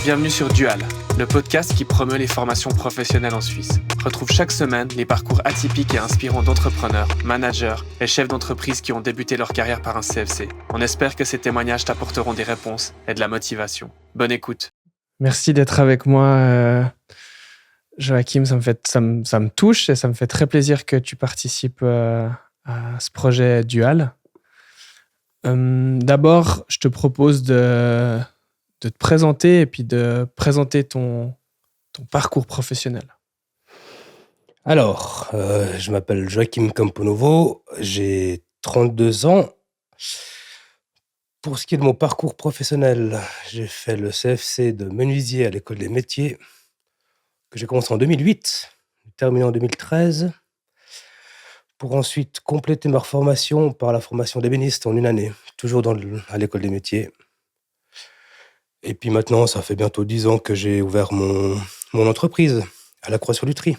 Bienvenue sur Dual, le podcast qui promeut les formations professionnelles en Suisse. Retrouve chaque semaine les parcours atypiques et inspirants d'entrepreneurs, managers et chefs d'entreprise qui ont débuté leur carrière par un CFC. On espère que ces témoignages t'apporteront des réponses et de la motivation. Bonne écoute. Merci d'être avec moi, Joachim. Ça me touche et ça me fait très plaisir que tu participes à ce projet Dual. D'abord, je te propose de te présenter et puis de présenter ton parcours professionnel. Alors, je m'appelle Joachim Camponovo, j'ai 32 ans. Pour ce qui est de mon parcours professionnel, j'ai fait le CFC de menuisier à l'école des métiers, que j'ai commencé en 2008, terminé en 2013, pour ensuite compléter ma formation par la formation d'ébéniste en une année, toujours à l'école des métiers. Et puis maintenant, ça fait bientôt 10 ans que j'ai ouvert mon entreprise à la Croix-sur-Lutry.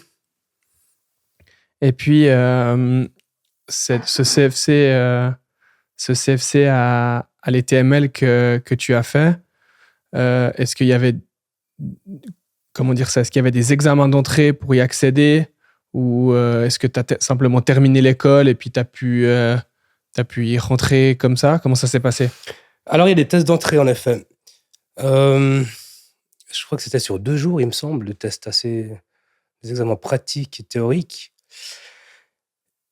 Et puis, ce CFC à l'ETML que tu as fait, est-ce qu'il y avait, est-ce qu'il y avait des examens d'entrée pour y accéder ou est-ce que tu as simplement terminé l'école et puis tu as pu y rentrer comme ça? Comment ça s'est passé? Alors, il y a des tests d'entrée, en effet. Je crois que c'était sur 2 jours, il me semble, des examens pratiques et théoriques.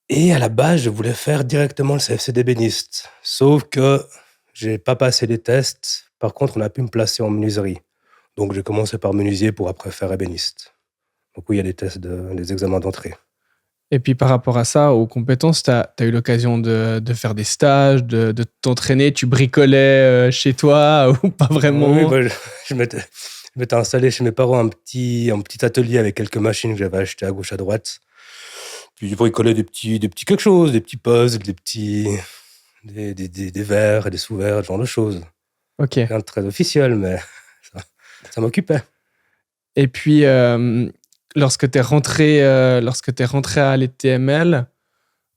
Et à la base, je voulais faire directement le CFC d'ébéniste. Sauf que j'ai pas passé les tests. Par contre, on a pu me placer en menuiserie. Donc, j'ai commencé par menuisier pour après faire ébéniste. Donc oui, il y a des tests, des examens d'entrée. Et puis par rapport à ça, aux compétences, tu as eu l'occasion de faire des stages, de t'entraîner, tu bricolais chez toi ou pas vraiment? Oui, moi, je m'étais installé chez mes parents un petit atelier avec quelques machines que j'avais achetées à gauche, à droite. Puis je bricolais des petits quelque chose, des petits puzzles, des verres et des sous-verres, ce genre de choses. Ok. Rien de très officiel, mais ça m'occupait. Et puis, lorsque tu es rentré à l'ETML,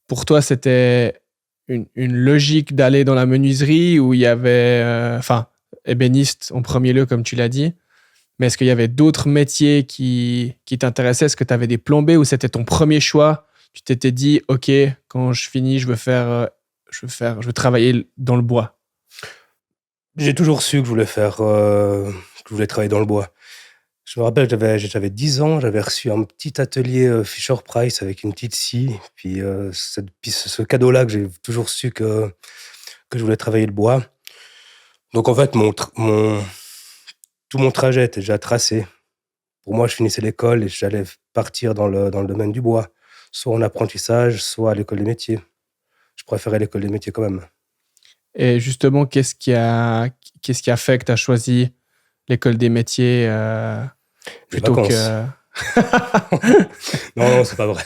pour toi, c'était une logique d'aller dans la menuiserie où il y avait, ébéniste en premier lieu, comme tu l'as dit, mais est-ce qu'il y avait d'autres métiers qui t'intéressaient? Est-ce que tu avais des plans B ou c'était ton premier choix? Tu t'étais dit, OK, quand je finis, je veux travailler dans le bois. J'ai toujours su que je voulais travailler dans le bois. Je me rappelle, j'avais 10 ans, j'avais reçu un petit atelier Fisher-Price avec une petite scie. Puis ce cadeau-là que j'ai toujours su que je voulais travailler le bois. Donc en fait, tout mon trajet était déjà tracé. Pour moi, je finissais l'école et j'allais partir dans le domaine du bois, soit en apprentissage, soit à l'école des métiers. Je préférais l'école des métiers quand même. Et justement, qu'est-ce qui a fait que tu as choisi l'école des métiers plutôt que... Non, c'est pas vrai.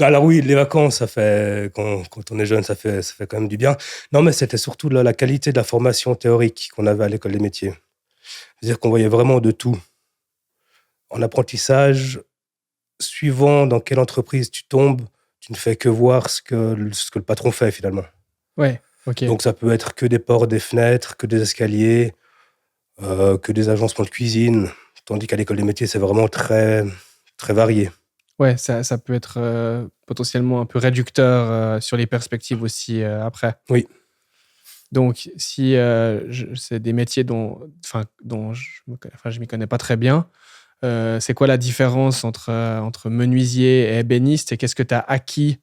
Alors oui, les vacances, ça fait quand on est jeune, ça fait quand même du bien. Non, mais c'était surtout la qualité de la formation théorique qu'on avait à l'école des métiers. C'est-à-dire qu'on voyait vraiment de tout. En apprentissage, suivant dans quelle entreprise tu tombes, tu ne fais que voir ce que le patron fait finalement. Ouais, ok. Donc ça peut être que des portes, des fenêtres, que des escaliers, que des agencements de cuisine. Tandis qu'à l'école des métiers, c'est vraiment très, très varié. Ouais, ça peut être potentiellement un peu réducteur sur les perspectives aussi après. Oui. Donc, si c'est des métiers dont je m'y connais pas très bien, c'est quoi la différence entre menuisier et ébéniste et qu'est-ce que tu as acquis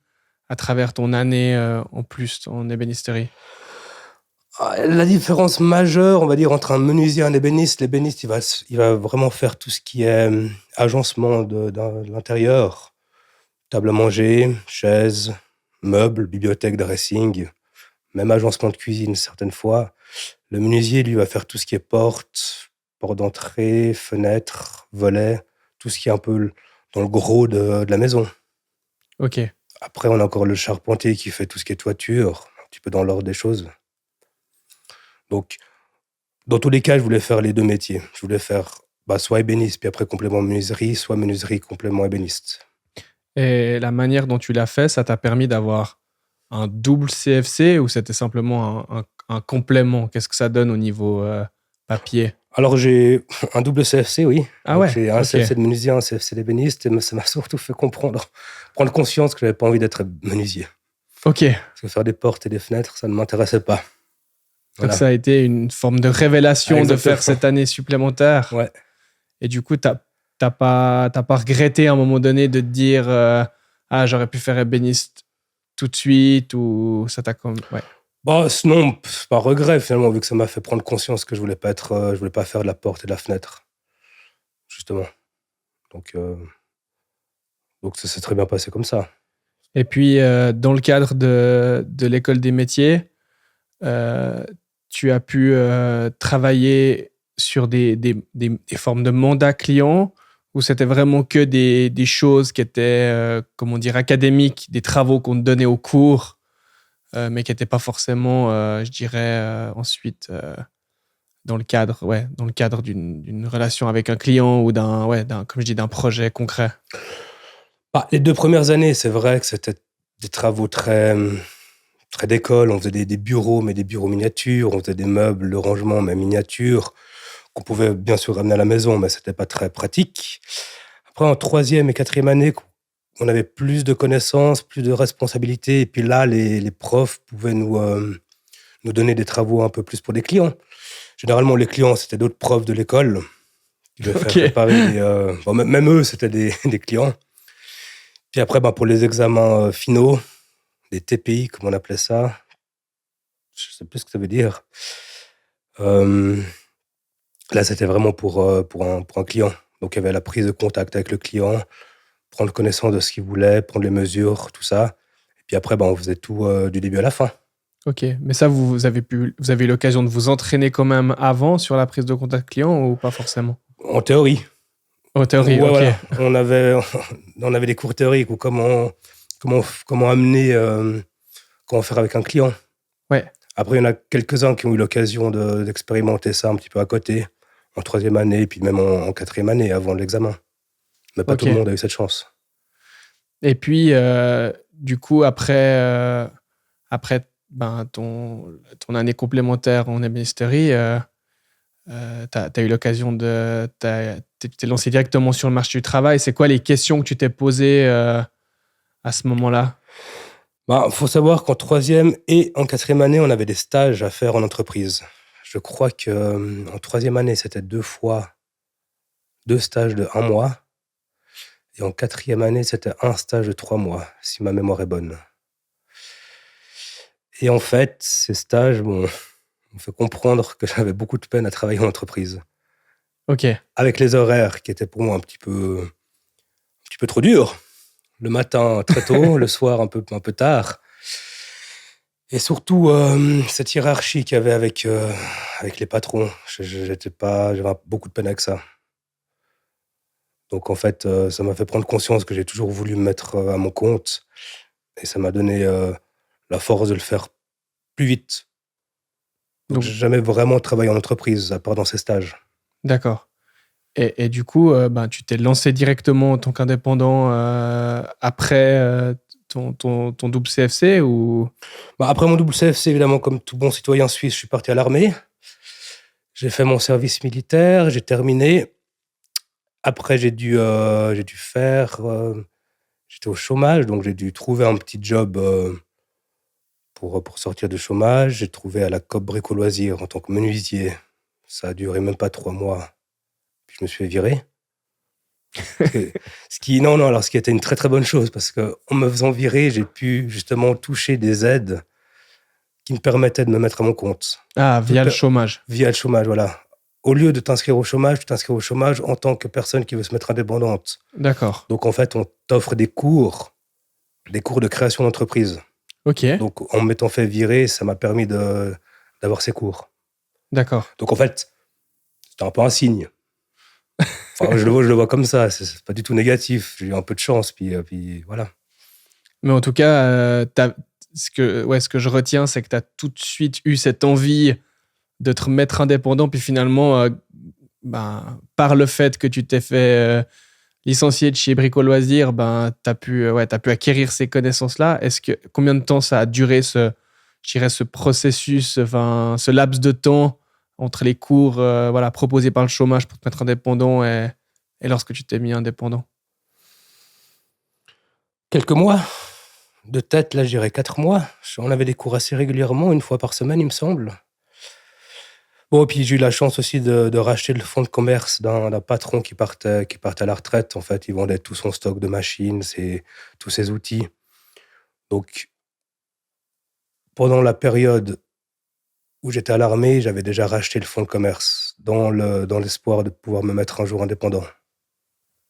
à travers ton année en plus en ébénisterie? La différence majeure, on va dire, entre un menuisier et un ébéniste, l'ébéniste, il va vraiment faire tout ce qui est agencement de l'intérieur. Table à manger, chaises, meubles, bibliothèque, dressing, même agencement de cuisine certaines fois. Le menuisier, lui, va faire tout ce qui est porte d'entrée, fenêtre, volets, tout ce qui est un peu dans le gros de la maison. Ok. Après, on a encore le charpentier qui fait tout ce qui est toiture, un petit peu dans l'ordre des choses. Donc, dans tous les cas, je voulais faire les 2 métiers. Je voulais faire soit ébéniste, puis après complément menuiserie, soit menuiserie, complément ébéniste. Et la manière dont tu l'as fait, ça t'a permis d'avoir un double CFC ou c'était simplement un complément? Qu'est-ce que ça donne au niveau papier? Alors, j'ai un double CFC, oui. Ah Donc, ouais, j'ai un ok. CFC de menuisier, un CFC d'ébéniste. Et ça m'a surtout fait prendre conscience que j'avais pas envie d'être menuisier. Ok. Parce que faire des portes et des fenêtres, ça ne m'intéressait pas. Donc Voilà. ça a été une forme de révélation de faire cette année supplémentaire. Ouais. Et du coup, t'as pas regretté à un moment donné de te dire ah, j'aurais pu faire ébéniste tout de suite ou ça t'a comme. Ouais. Bah, sinon, c'est pas un regret finalement, vu que ça m'a fait prendre conscience que je voulais pas faire de la porte et de la fenêtre, justement. Donc ça s'est très bien passé comme ça. Et puis, dans le cadre de l'école des métiers, euh, tu as pu travailler sur des formes de mandat client ou c'était vraiment que des choses qui étaient, comment dire, académiques, des travaux qu'on te donnait au cours, mais qui n'étaient pas forcément, je dirais, ensuite dans le cadre d'une relation avec un client ou comme je dis, d'un projet concret. Bah, les 2 premières années, c'est vrai que c'était des travaux très, très d'école. On faisait des bureaux, mais des bureaux miniatures. On faisait des meubles, le rangement, mais miniature, qu'on pouvait bien sûr ramener à la maison, mais c'était pas très pratique. Après, en 3e et 4e année, on avait plus de connaissances, plus de responsabilités. Et puis là, les profs pouvaient nous donner des travaux un peu plus pour des clients. Généralement, les clients, c'était d'autres profs de l'école qui devaient faire préparer même eux, c'était des clients. Puis après, pour les examens finaux, des TPI, comme on appelait ça, je sais plus ce que ça veut dire. Là, c'était vraiment pour un client. Donc, il y avait la prise de contact avec le client, prendre connaissance de ce qu'il voulait, prendre les mesures, tout ça. Et puis après, on faisait tout du début à la fin. Ok, mais ça, vous avez eu l'occasion de vous entraîner quand même avant sur la prise de contact client ou pas forcément? En théorie. En théorie, Ouais, ok. voilà. On avait des cours théoriques ou comment amener, comment faire avec un client. Ouais. Après, il y en a quelques-uns qui ont eu l'occasion d'expérimenter ça un petit peu à côté, en 3e année, et puis même en 4e année, avant l'examen. Mais pas tout le monde a eu cette chance. Et puis, du coup, après ton année complémentaire en ébénisterie, t'as eu l'occasion t'es lancé directement sur le marché du travail. C'est quoi les questions que tu t'es posées à ce moment-là? Faut savoir qu'en 3e et en 4e année, on avait des stages à faire en entreprise. Je crois qu'en 3e année, c'était 2 stages de 1 mois. Et en 4e année, c'était un stage de 3 mois, si ma mémoire est bonne. Et en fait, ces stages m'ont fait comprendre que j'avais beaucoup de peine à travailler en entreprise. Ok. Avec les horaires qui étaient pour moi un petit peu trop durs. Le matin très tôt, le soir un peu tard. Et surtout, cette hiérarchie qu'il y avait avec les patrons. J'avais beaucoup de peine avec ça. Donc en fait, ça m'a fait prendre conscience que j'ai toujours voulu me mettre à mon compte. Et ça m'a donné la force de le faire plus vite. Donc j'ai jamais vraiment travaillé en entreprise, à part dans ces stages. D'accord. Et du coup, tu t'es lancé directement en tant qu'indépendant après ton double CFC ou... Après mon double CFC, évidemment, comme tout bon citoyen suisse, je suis parti à l'armée. J'ai fait mon service militaire, j'ai terminé. Après, j'ai dû faire... j'étais au chômage, donc j'ai dû trouver un petit job pour sortir du chômage. J'ai trouvé à la Coop Brico Loisirs en tant que menuisier. Ça a duré même pas 3 mois. Puis je me suis fait virer. Ce qui était une très très bonne chose, parce qu'en me faisant virer, j'ai pu justement toucher des aides qui me permettaient de me mettre à mon compte. Ah, via le chômage. Via le chômage, voilà. Au lieu de t'inscrire au chômage, tu t'inscris au chômage en tant que personne qui veut se mettre indépendante. D'accord. Donc en fait, on t'offre des cours de création d'entreprise. Ok. Donc en m'étant fait virer, ça m'a permis d'avoir ces cours. D'accord. Donc en fait, c'était un peu un signe. Enfin, je le vois comme ça, c'est pas du tout négatif. J'ai eu un peu de chance, puis voilà. Mais en tout cas, ce que je retiens, c'est que tu as tout de suite eu cette envie de te remettre indépendant, puis finalement, par le fait que tu t'es fait licencier de chez Brico Loisirs, tu as pu acquérir ces connaissances-là. Combien de temps ça a duré ce processus, ce laps de temps entre les cours proposés par le chômage pour te mettre indépendant et lorsque tu t'es mis indépendant? Quelques mois. De tête, là, je dirais 4 mois. On avait des cours assez régulièrement, une fois par semaine, il me semble. Bon, et puis j'ai eu la chance aussi de racheter le fonds de commerce d'un patron qui partait à la retraite. En fait, il vendait tout son stock de machines, tous ses outils. Donc, pendant la période où j'étais à l'armée, j'avais déjà racheté le fonds de commerce dans l'espoir de pouvoir me mettre un jour indépendant.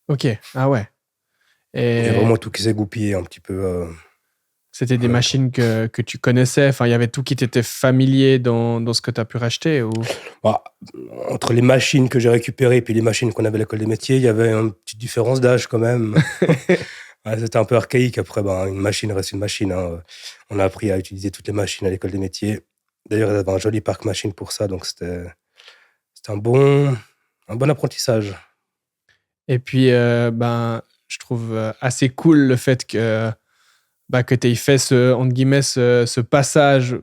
Ok, ah ouais. Il y a Et vraiment tout qui s'est goupillé un petit peu. c'était des Ouais. machines que tu connaissais, enfin, il y avait tout qui t'était familier dans ce que tu as pu racheter ou... Bah, entre les machines que j'ai récupérées et puis les machines qu'on avait à l'école des métiers, il y avait une petite différence d'âge quand même. Ouais, c'était un peu archaïque. Après, une machine reste une machine, hein. On a appris à utiliser toutes les machines à l'école des métiers. D'ailleurs, ils avaient un joli parc machine pour ça, donc c'était un bon apprentissage. Et puis, je trouve assez cool le fait que tu aies fait entre guillemets, ce passage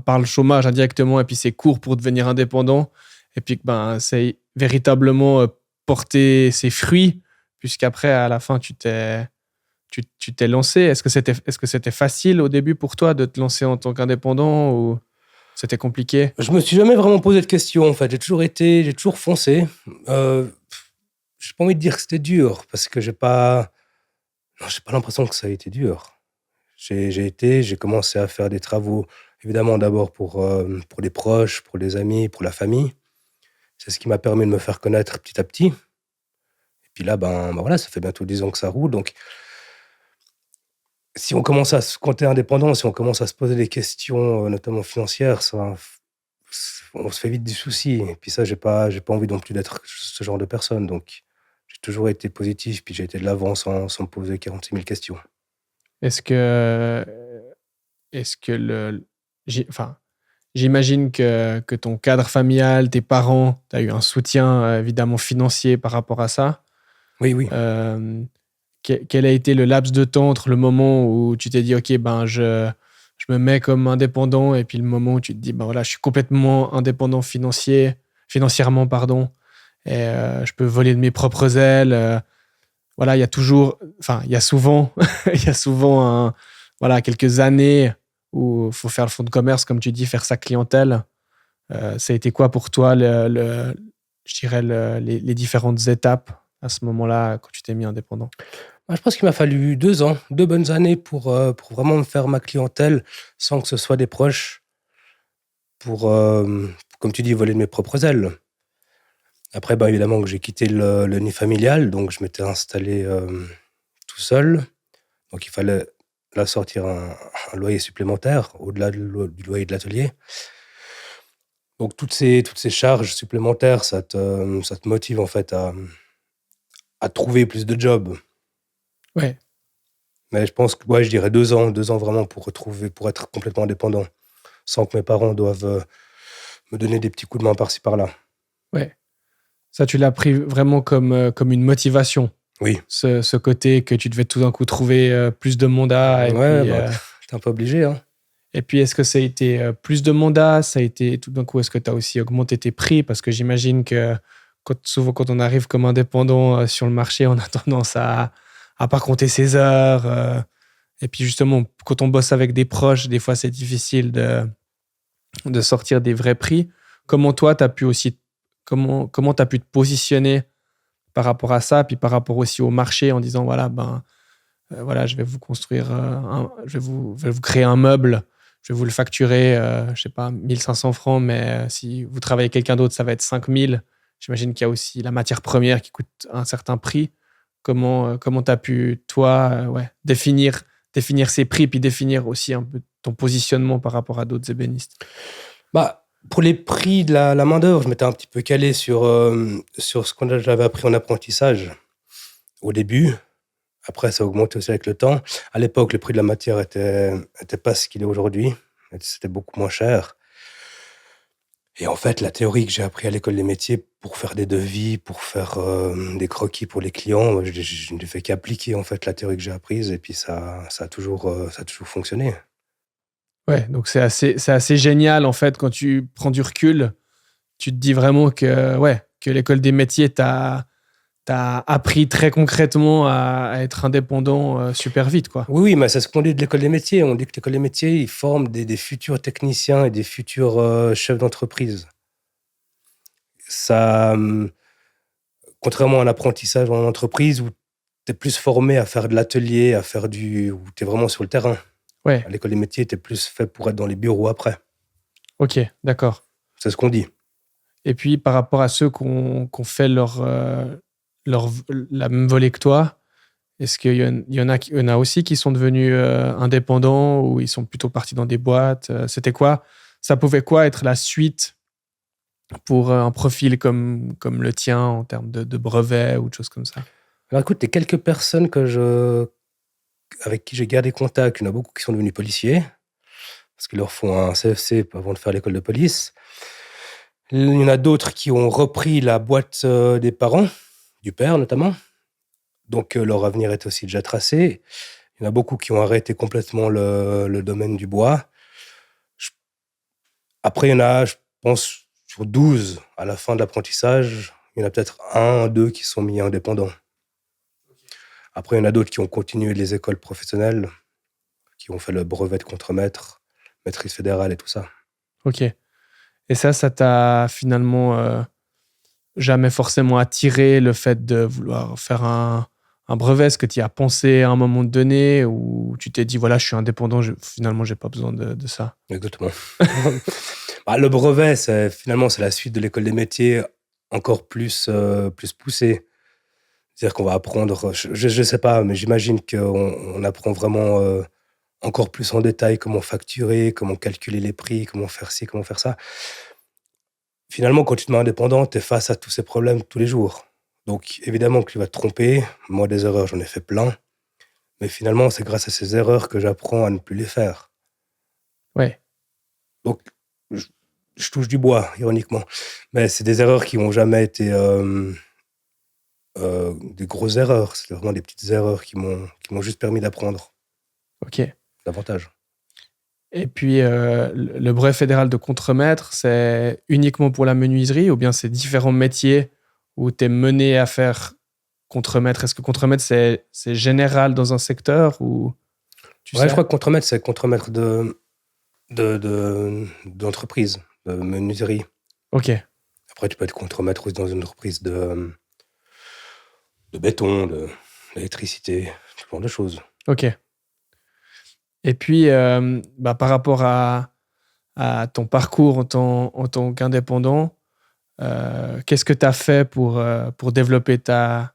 par le chômage indirectement et puis ces cours pour devenir indépendant. Et puis que ça ait véritablement porté ses fruits, puisqu'après, à la fin, tu t'es lancé. Est-ce que c'était facile au début pour toi de te lancer en tant qu'indépendant ou c'était compliqué? Je me suis jamais vraiment posé de questions, en fait. J'ai toujours foncé. J'ai pas envie de dire que c'était dur, parce que j'ai pas l'impression que ça a été dur. J'ai commencé à faire des travaux, évidemment d'abord pour les proches, pour les amis, pour la famille. C'est ce qui m'a permis de me faire connaître petit à petit. Et puis là, voilà, ça fait bientôt 10 ans que ça roule. Donc, si on commence à se compter indépendant, si on commence à se poser des questions, notamment financières, on se fait vite des soucis. Et puis ça, j'ai pas envie non plus d'être ce genre de personne. Donc, j'ai toujours été positif, puis j'ai été de l'avant sans me poser 46 000 questions. Est-ce que j'imagine que ton cadre familial, tes parents, tu as eu un soutien évidemment financier par rapport à ça. Oui. Quel a été le laps de temps entre le moment où tu t'es dit ok, je me mets comme indépendant et puis le moment où tu te dis je suis complètement indépendant financièrement et je peux voler de mes propres ailes. Il y a souvent quelques années où il faut faire le fonds de commerce, comme tu dis, faire sa clientèle. Ça a été quoi pour toi, je dirais, les différentes étapes à ce moment-là, quand tu t'es mis indépendant? Je pense qu'il m'a fallu 2 ans, 2 bonnes années pour vraiment me faire ma clientèle sans que ce soit des proches, pour, comme tu dis, voler de mes propres ailes. Après, évidemment que j'ai quitté le nid familial, donc je m'étais installé tout seul. Donc il fallait là sortir un loyer supplémentaire au-delà du loyer de l'atelier. Donc toutes ces charges supplémentaires, ça te motive en fait à trouver plus de jobs. Ouais. Mais je pense que je dirais 2 ans vraiment pour être complètement indépendant, sans que mes parents doivent me donner des petits coups de main par-ci par-là. Ouais. Ça, tu l'as pris vraiment comme une motivation. Oui. Ce côté que tu devais tout d'un coup trouver plus de mandats. T'es un peu obligé, hein. Et puis, est-ce que ça a été plus de mandats? Ça a été tout d'un coup, est-ce que tu as aussi augmenté tes prix? Parce que j'imagine que souvent, quand on arrive comme indépendant sur le marché, on a tendance à pas compter ses heures. Et puis, justement, quand on bosse avec des proches, des fois, c'est difficile de sortir des vrais prix. Comment toi, tu as pu aussi... Comment tu as pu te positionner par rapport à ça, puis par rapport aussi au marché en disant, je vais vous construire, je vais vous créer un meuble, je vais vous le facturer, je sais pas, 1500 francs, mais si vous travaillez avec quelqu'un d'autre, ça va être 5000. J'imagine qu'il y a aussi la matière première qui coûte un certain prix. Comment tu as pu, toi, définir ces prix, puis définir aussi un peu ton positionnement par rapport à d'autres ébénistes? Pour les prix de la main-d'œuvre, je m'étais un petit peu calé sur ce que j'avais appris en apprentissage au début. Après, ça a augmenté aussi avec le temps. À l'époque, le prix de la matière était pas ce qu'il est aujourd'hui. C'était beaucoup moins cher. Et en fait, la théorie que j'ai appris à l'école des métiers pour faire des devis, pour faire des croquis pour les clients, je n'ai fait qu'appliquer en fait la théorie que j'ai apprise et puis ça a toujours fonctionné. Ouais, donc c'est assez génial en fait quand tu prends du recul tu te dis vraiment que l'école des métiers t'a appris très concrètement à être indépendant super vite, quoi. Oui, mais c'est ce qu'on dit de l'école des métiers. On dit que l'école des métiers, ils forment des futurs techniciens et des futurs chefs d'entreprise. Ça, contrairement à un apprentissage en entreprise où tu es plus formé à faire de l'atelier, où tu es vraiment sur le terrain. Ouais, À l'école des métiers, tu es plus fait pour être dans les bureaux après. ok, d'accord. C'est ce qu'on dit. Et puis, par rapport à ceux qui ont fait la même volée que toi, est-ce qu'il y en a aussi qui sont devenus indépendants ou ils sont plutôt partis dans des boîtes? C'était quoi? Ça pouvait quoi être la suite pour un profil comme le tien en termes de brevet ou de choses comme ça? Alors écoute, les quelques personnes avec qui j'ai gardé contact, il y en a beaucoup qui sont devenus policiers, parce qu'ils leur font un CFC avant de faire l'école de police. Il y en a d'autres qui ont repris la boîte des parents, du père notamment. Donc leur avenir est aussi déjà tracé. Il y en a beaucoup qui ont arrêté complètement le domaine du bois. Après, il y en a, je pense, sur 12 à la fin de l'apprentissage, il y en a peut-être 1, 2 qui sont mis indépendants. Après, il y en a d'autres qui ont continué les écoles professionnelles, qui ont fait le brevet de contremaître, maîtrise fédérale et tout ça. Ok. Et ça t'a finalement jamais forcément attiré le fait de vouloir faire un brevet? Est-ce que tu y as pensé à un moment donné ou tu t'es dit, voilà, je suis indépendant, finalement, j'ai pas besoin de ça? Exactement. Le brevet, finalement, c'est la suite de l'école des métiers encore plus poussée. C'est-à-dire qu'on va apprendre, je sais pas, mais j'imagine qu'on apprend vraiment encore plus en détail comment facturer, comment calculer les prix, comment faire ci, comment faire ça. Finalement, quand tu te mets indépendant, tu es face à tous ces problèmes tous les jours. Donc, évidemment que tu vas te tromper. Moi, des erreurs, j'en ai fait plein. Mais finalement, c'est grâce à ces erreurs que j'apprends à ne plus les faire. Ouais. Donc, je touche du bois, ironiquement. Mais c'est des erreurs qui n'ont jamais été des grosses erreurs. C'est vraiment des petites erreurs qui m'ont juste permis d'apprendre. Ok. Davantage. Et puis, le brevet fédéral de contremaître, c'est uniquement pour la menuiserie ou bien c'est différents métiers où tu es mené à faire contremaître? Est-ce que contremaître, c'est général dans un secteur ou tu sais? Je crois que contremaître, c'est contremaître d'entreprise, de menuiserie. Ok, Après, tu peux être contremaître aussi dans une entreprise de béton, d'électricité, ce genre de choses. ok. Et puis, par rapport à ton parcours en tant qu'indépendant, qu'est-ce que tu as fait pour développer ta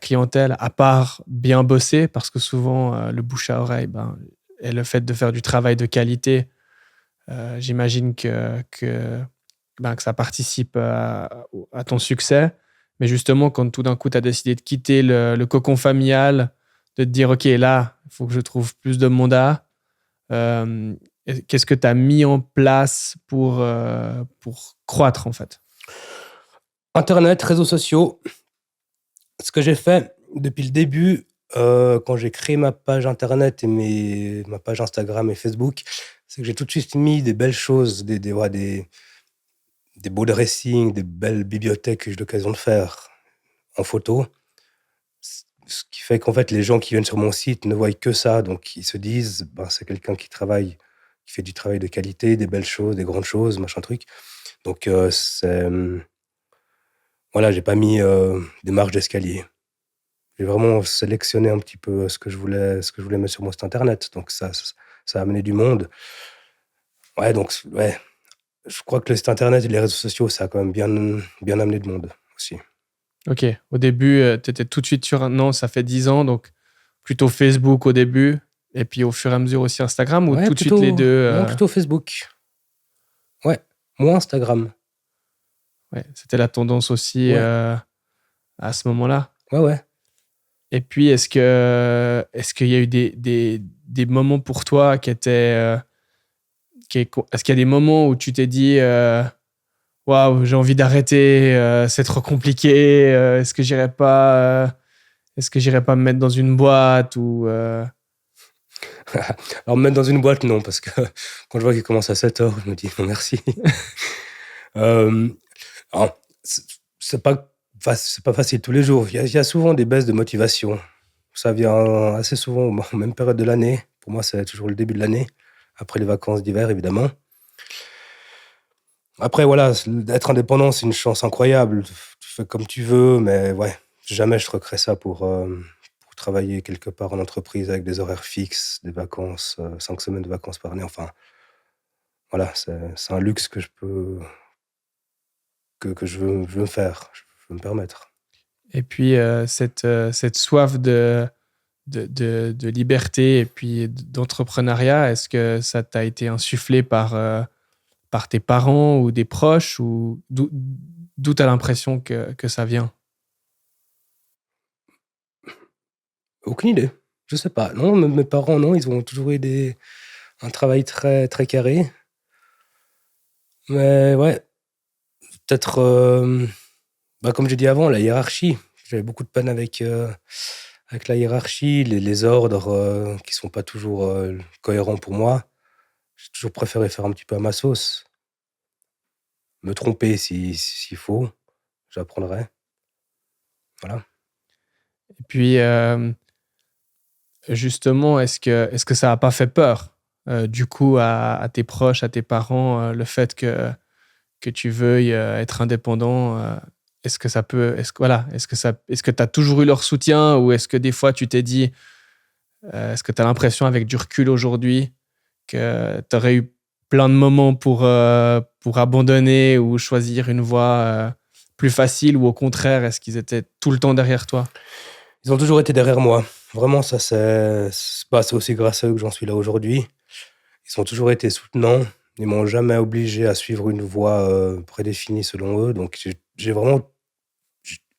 clientèle, à part bien bosser? Parce que souvent, le bouche à oreille et le fait de faire du travail de qualité, j'imagine que ça participe à ton succès. Mais justement, quand tout d'un coup, tu as décidé de quitter le cocon familial, de te dire, OK, là, il faut que je trouve plus de mandat. Qu'est-ce que tu as mis en place pour croître, en fait? Internet, réseaux sociaux. Ce que j'ai fait depuis le début, quand j'ai créé ma page Internet et ma page Instagram et Facebook, c'est que j'ai tout de suite mis des belles choses, des beaux dressings, des belles bibliothèques que j'ai l'occasion de faire en photo. Ce qui fait qu'en fait, les gens qui viennent sur mon site ne voient que ça. Donc, ils se disent, c'est quelqu'un qui fait du travail de qualité, des belles choses, des grandes choses, machin truc. Donc, voilà, j'ai pas mis des marches d'escalier. J'ai vraiment sélectionné un petit peu ce que je voulais mettre sur mon site internet. Donc, ça a amené du monde. Ouais, donc, ouais. Je crois que le site internet et les réseaux sociaux, ça a quand même bien amené du monde aussi. Ok. Au début, tu étais tout de suite sur non, ça fait 10 ans, donc plutôt Facebook au début, et puis au fur et à mesure aussi Instagram, ou Ouais, tout de suite les deux? Non, plutôt Facebook. Ouais, moins Instagram. Ouais, c'était la tendance aussi Ouais. à ce moment-là. Ouais. Et puis, est-ce qu'il y a eu des moments pour toi qui étaient... est-ce qu'il y a des moments où tu t'es dit waouh, j'ai envie d'arrêter, c'est trop compliqué, est-ce que j'irais pas me mettre dans une boîte ou Alors, me mettre dans une boîte, non, parce que quand je vois qu'il commence à 7h, je me dis non, merci. Alors, c'est pas facile tous les jours. Il y a souvent des baisses de motivation. Ça vient assez souvent aux mêmes périodes de l'année. Pour moi, c'est toujours le début de l'année, après les vacances d'hiver, évidemment. Après, voilà, être indépendant, c'est une chance incroyable. Tu fais comme tu veux, mais ouais, jamais je troquerais ça pour travailler quelque part en entreprise avec des horaires fixes, des vacances, 5 semaines de vacances par année. Enfin, voilà, c'est un luxe que je veux me faire, je veux me permettre. Et puis, cette soif de liberté et puis d'entrepreneuriat, est-ce que ça t'a été insufflé par tes parents ou des proches ou d'où tu as l'impression que ça vient? Aucune idée. Je sais pas. Non, mes parents, non, ils ont toujours eu un travail très, très carré. Mais ouais, peut-être, comme j'ai dit avant, la hiérarchie. J'avais beaucoup de peine avec la hiérarchie, les ordres qui sont pas toujours cohérents pour moi. J'ai toujours préféré faire un petit peu à ma sauce. Me tromper s'il faut, j'apprendrai. Voilà. Et puis, justement, est-ce que ça n'a pas fait peur, du coup, à tes proches, à tes parents, le fait que tu veuilles être indépendant? Est-ce que tu as toujours eu leur soutien ou est-ce que des fois tu t'es dit, est-ce que tu as l'impression avec du recul aujourd'hui que tu aurais eu plein de moments pour abandonner ou choisir une voie plus facile ou au contraire, est-ce qu'ils étaient tout le temps derrière toi? Ils ont toujours été derrière moi. Vraiment, ça, c'est aussi grâce à eux que j'en suis là aujourd'hui. Ils ont toujours été soutenants. Ils m'ont jamais obligé à suivre une voie prédéfinie selon eux. Donc, j'ai vraiment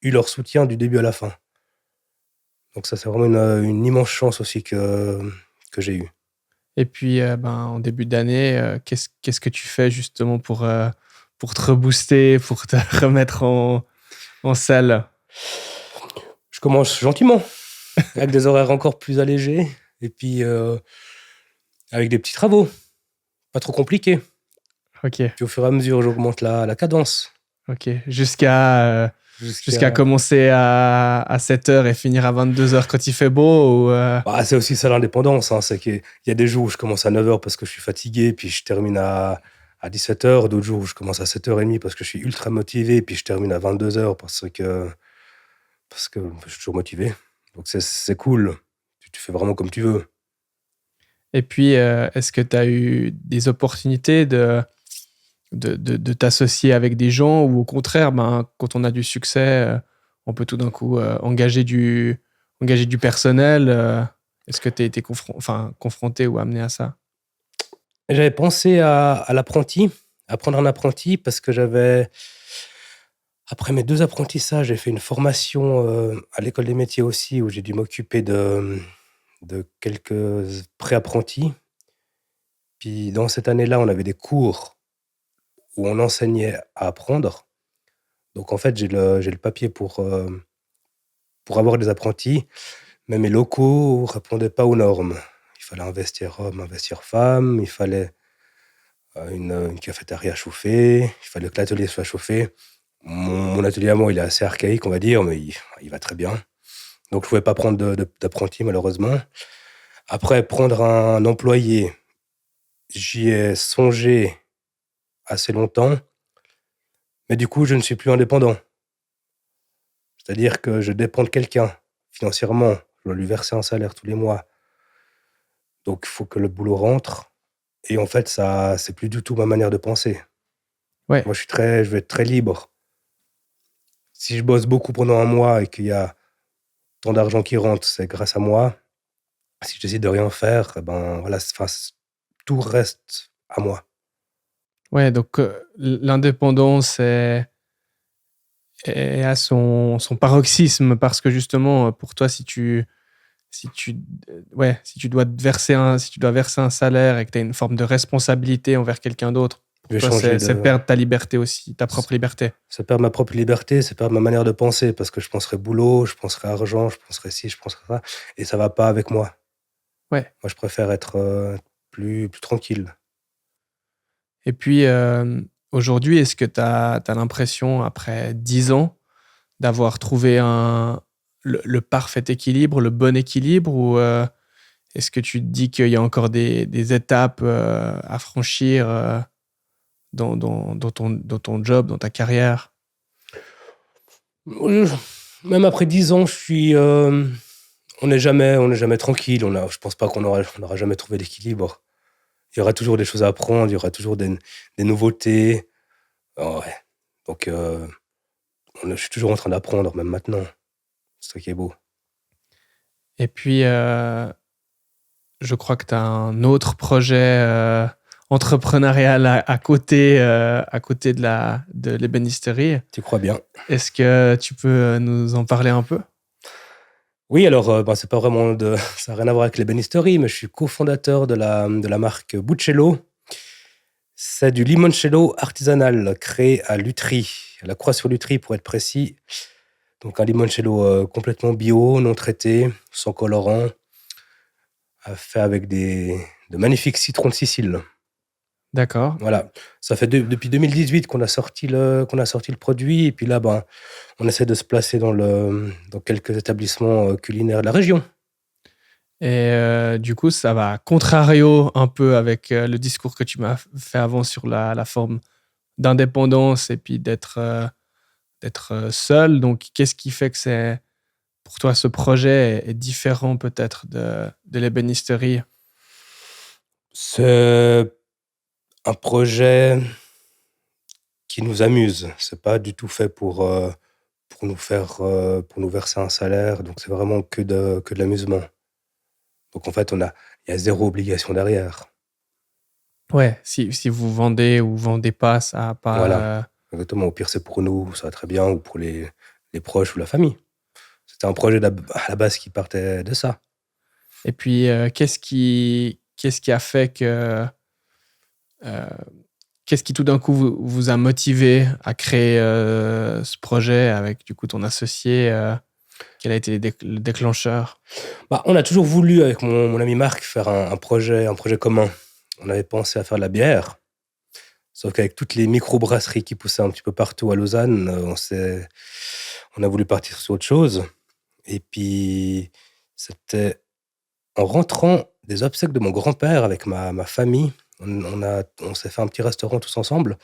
eu leur soutien du début à la fin. Donc, ça, c'est vraiment une immense chance aussi que j'ai eue. Et puis, en début d'année, qu'est-ce que tu fais justement pour te rebooster, pour te remettre en selle? Je commence gentiment, avec des horaires encore plus allégés. Et puis, avec des petits travaux, pas trop compliqués. Ok, Puis, au fur et à mesure, j'augmente la cadence. ok. Jusqu'à commencer à 7h et finir à 22h quand il fait beau ou C'est aussi ça l'indépendance, hein, c'est qu'il y a des jours où je commence à 9h parce que je suis fatigué, puis je termine à 17h. D'autres jours où je commence à 7h30 parce que je suis ultra motivé, puis je termine à 22h parce que je suis toujours motivé. Donc c'est cool. Tu fais vraiment comme tu veux. et puis, est-ce que tu as eu des opportunités de t'associer avec des gens ou au contraire, quand on a du succès, on peut tout d'un coup engager du personnel. Est-ce que tu as été confronté ou amené à ça? J'avais pensé à l'apprenti, à prendre un apprenti parce que après mes 2 apprentissages, j'ai fait une formation à l'école des métiers aussi où j'ai dû m'occuper de quelques pré-apprentis. Puis dans cette année-là, on avait des cours où on enseignait à apprendre. Donc en fait, j'ai le papier pour avoir des apprentis, mais mes locaux répondaient pas aux normes. Il fallait investir homme, investir femme, il fallait une cafétéria chauffée, il fallait que l'atelier soit chauffé. Mon atelier à moi, il est assez archaïque, on va dire, mais il va très bien. Donc je pouvais pas prendre d'apprenti malheureusement. Après, prendre un employé, j'y ai songé assez longtemps, mais du coup, je ne suis plus indépendant. C'est-à-dire que je dépends de quelqu'un financièrement. Je dois lui verser un salaire tous les mois. Donc, il faut que le boulot rentre. Et en fait, ça, c'est plus du tout ma manière de penser. Ouais, Moi, je vais être très libre. Si je bosse beaucoup pendant un mois et qu'il y a tant d'argent qui rentre, c'est grâce à moi. Si je décide de rien faire, eh ben voilà, tout reste à moi. ouais. Donc l'indépendance est à son paroxysme parce que justement, pour toi, si tu dois verser un salaire et que tu as une forme de responsabilité envers quelqu'un d'autre, Je pour vais toi, changer c'est perdre ta liberté aussi, ta propre liberté. Ça perd ma propre liberté, ça perd ma manière de penser parce que je penserai boulot, je penserai argent, je penserai ci, je penserai ça, et ça va pas avec moi. Ouais. Moi, je préfère être plus tranquille. Et puis, Aujourd'hui, est-ce que tu as l'impression, après 10 ans, d'avoir trouvé le parfait équilibre, le bon équilibre, ou est-ce que tu te dis qu'il y a encore des étapes à franchir dans ton job, dans ta carrière? Euh, Même après 10 ans, on n'est jamais tranquille. Je pense pas on aura jamais trouvé l'équilibre. Il y aura toujours des choses à apprendre, il y aura toujours des nouveautés. Ouais. Donc, je suis toujours en train d'apprendre, même maintenant. C'est ça qui est beau. Et puis, je crois que tu as un autre projet entrepreneurial à côté de l'ébénisterie. Tu crois bien? Est-ce que tu peux nous en parler un peu? Oui, alors, c'est pas vraiment ça n'a rien à voir avec l'ébénisterie, mais je suis cofondateur de la marque Buccello. C'est du limoncello artisanal créé à Lutry, à la Croix-sur-Lutry pour être précis. Donc un limoncello complètement bio, non traité, sans colorant, fait avec de magnifiques citrons de Sicile. D'accord. Voilà, ça fait depuis 2018 qu'on a sorti le produit, et puis là, on essaie de se placer dans quelques établissements culinaires de la région. Et du coup, ça va contrario un peu avec le discours que tu m'as fait avant sur la forme d'indépendance et puis d'être seul. Donc, qu'est-ce qui fait que pour toi, ce projet est différent peut-être de l'ébénisterie? C'est un projet qui nous amuse. C'est pas du tout fait pour nous verser un salaire. Donc c'est vraiment que de l'amusement. Donc en fait, il y a zéro obligation derrière. Ouais, si vous vendez ou vendez pas, ça n'a Voilà, pas. exactement. Au pire, c'est pour nous, ça va très bien, ou pour les proches ou la famille. C'était un projet à la base qui partait de ça. Et puis, qu'est-ce qui a fait que. euh, Qu'est-ce qui tout d'un coup vous a motivé à créer ce projet avec du coup ton associé? Quel a été le déclencheur? On a toujours voulu, avec mon ami Marc, faire un projet commun. On avait pensé à faire de la bière, sauf qu'avec toutes les micro-brasseries qui poussaient un petit peu partout à Lausanne, on a voulu partir sur autre chose. Et puis, c'était en rentrant des obsèques de mon grand-père avec ma famille. On s'est fait un petit restaurant tous ensemble.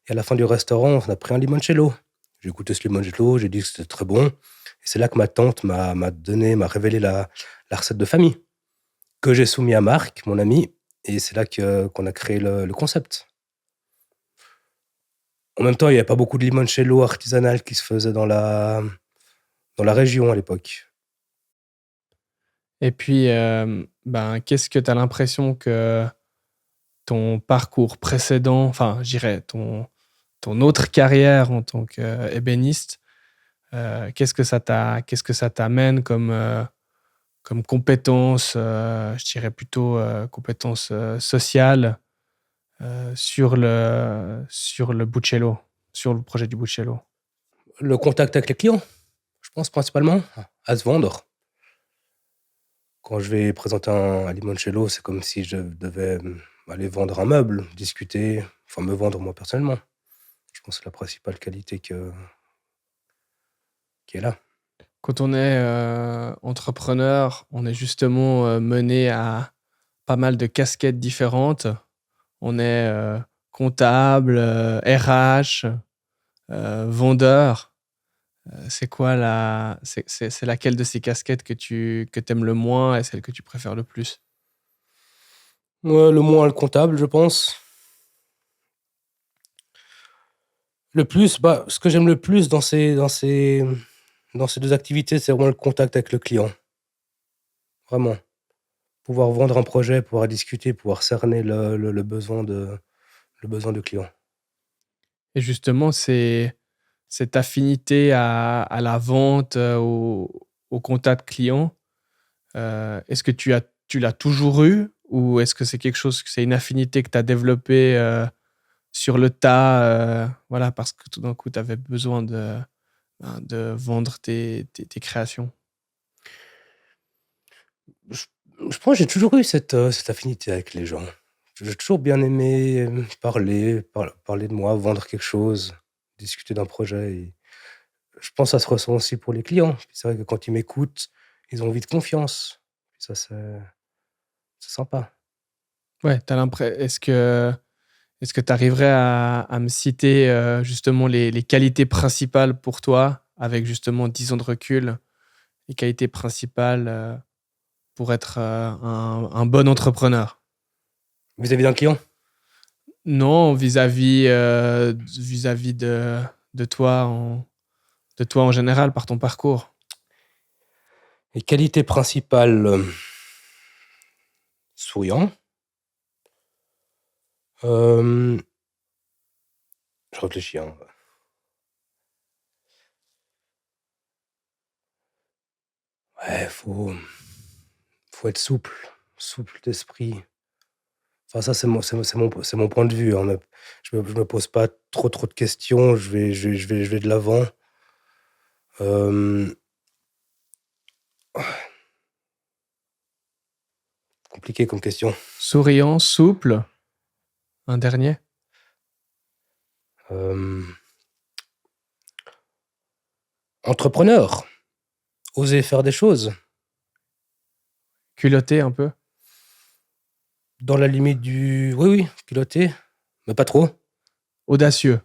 Et à la fin du restaurant, on a pris un limoncello. J'ai goûté ce limoncello, j'ai dit que c'était très bon. Et c'est là que ma tante m'a révélé la recette de famille, que j'ai soumis à Marc, mon ami. Et c'est là qu'on a créé le concept. En même temps, il n'y avait pas beaucoup de limoncello artisanal qui se faisait dans la région à l'époque. Et puis, qu'est-ce que tu as l'impression que ton parcours précédent, enfin, je dirais ton autre carrière en tant qu'ébéniste, qu'est-ce que ça t'amène comme compétences, je dirais plutôt compétences sociales sur le Buccello, sur le projet du Buccello? Le contact avec les clients, je pense principalement, à se vendre. Quand je vais présenter un limoncello, c'est comme si je devais aller vendre un meuble, discuter, enfin me vendre moi personnellement. Je pense que c'est la principale qualité qui est là. Quand on est entrepreneur, on est justement mené à pas mal de casquettes différentes. On est comptable, RH, vendeur. C'est laquelle de ces casquettes que t'aimes le moins et celle que tu préfères le plus? Moi, le moins le comptable, je pense. Le plus, ce que j'aime le plus dans ces deux activités, c'est vraiment le contact avec le client. Vraiment. Pouvoir vendre un projet, pouvoir discuter, pouvoir cerner le besoin du client. Et justement, c'est cette affinité à la vente, au contact client, est-ce que tu l'as toujours eu, ou est-ce que c'est une affinité que tu as développée sur le tas, voilà, parce que tout d'un coup, tu avais besoin de vendre tes créations? Je je pense que j'ai toujours eu cette affinité avec les gens. j'ai toujours bien aimé parler de moi, vendre quelque chose, discuter d'un projet. Et je pense que ça se ressent aussi pour les clients. C'est vrai que quand ils m'écoutent, ils ont envie de confiance. Ça, c'est sympa. Ouais, est-ce que tu arriverais à me citer justement les qualités principales pour toi, avec justement 10 ans de recul, les qualités principales pour être un bon entrepreneur? Vis-à-vis d'un client, Non, vis-à-vis de toi de toi en général, par ton parcours. les qualités principales, souriant. Euh, je réfléchis, hein. Ouais, faut être souple d'esprit. Enfin, ça, c'est mon point de vue, hein, mais je me pose pas trop de questions, je vais de l'avant. Hem, compliqué comme question. Souriant, souple, un dernier. Hem, entrepreneur, oser faire des choses Culotté un peu. dans la limite du oui, piloter, mais pas trop, Audacieux.